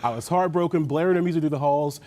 I was heartbroken, blaring her music through the halls.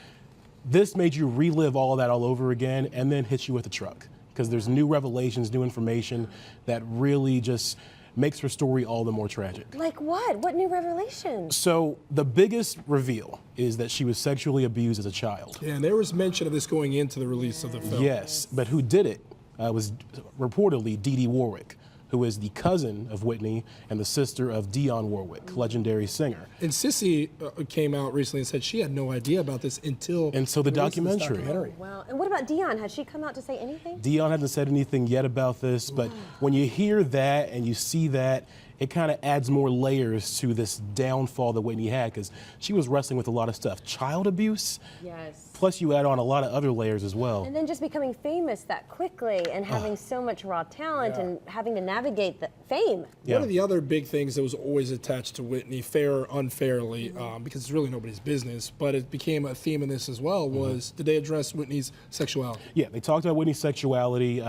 This made you relive all of that all over again and then hits you with a truck because there's new revelations, new information that really just makes her story all the more tragic. Like what? What new revelations? So the biggest reveal is that she was sexually abused as a child. Yeah, and there was mention of this going into the release of the film. Yes, but who did it was reportedly Dee Dee Warwick, who is the cousin of Whitney and the sister of Dionne Warwick, legendary singer. And Sissy came out recently and said she had no idea about this until the documentary. Oh, wow. And what about Dionne? Has she come out to say anything? Dionne hasn't said anything yet about this, but when you hear that and you see that, it kind of adds more layers to this downfall that Whitney had because she was wrestling with a lot of stuff. Child abuse, yes. Plus you add on a lot of other layers as well. And then just becoming famous that quickly and having so much raw talent and having to navigate the fame. One of the other big things that was always attached to Whitney, fair or unfairly, because it's really nobody's business, but it became a theme in this as well, was did they address Whitney's sexuality? Yeah, they talked about Whitney's sexuality.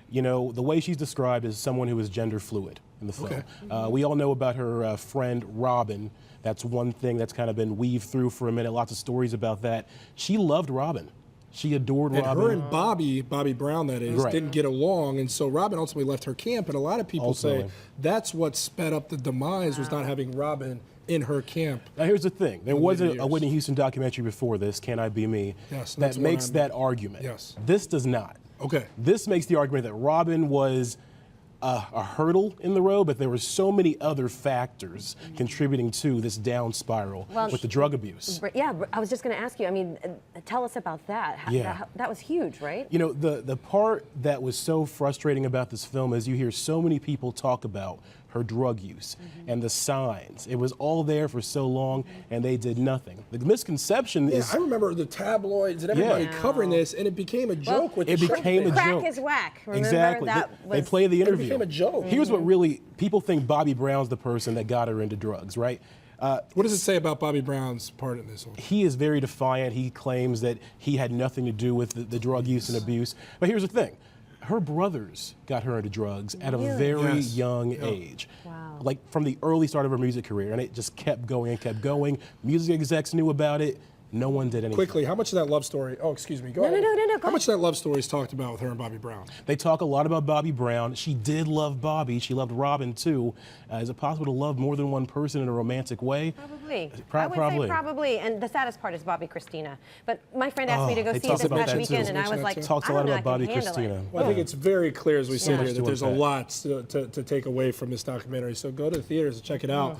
You know, the way she's described as someone who is gender fluid in the film. Okay. We all know about her friend Robin. That's one thing that's kind of been weaved through for a minute. Lots of stories about that. She loved Robin. She adored Robin. And her and Bobby Brown, that is, Right. didn't get along, and so Robin ultimately left her camp, and a lot of people say that's what sped up the demise, was not having Robin in her camp. Now here's the thing. There was a Whitney Houston documentary before this, Can I Be Me, Yes, that makes that argument. Yes. This does not. Okay. This makes the argument that Robin was a hurdle in the road, but there were so many other factors contributing to this down spiral with the drug abuse. Yeah, I was just going to ask you, I mean, tell us about that. Yeah. That was huge, right? You know, the part that was so frustrating about this film is you hear so many people talk about her drug use and the signs. It was all there for so long and they did nothing. The misconception is... I remember the tabloids and everybody covering this, and it became a joke with it the became a Crack joke. is whack. Remember? Exactly. They play the interview. It became a joke. Here's what really, people think Bobby Brown's the person that got her into drugs, right? What does it say about Bobby Brown's part in this one? He is very defiant. He claims that he had nothing to do with the drug use and abuse. But here's the thing. Her brothers got her into drugs at a very young age. Wow. Like from the early start of her music career, and it just kept going and kept going. Music execs knew about it. No one did anything. Quickly, how much of that love story, oh, excuse me, go ahead. No, How much of that love story is talked about with her and Bobby Brown? They talk a lot about Bobby Brown. She did love Bobby. She loved Robin too. Is it possible to love more than one person in a romantic way? Probably. Probably. I would say probably. And the saddest part is Bobby Christina. But my friend asked me to go see it this past weekend, and I was like, talks a lot about Bobby Christina. Well, I think it's very clear as we sit here that there's a that. lot to take away from this documentary. So go to the theaters and check it out.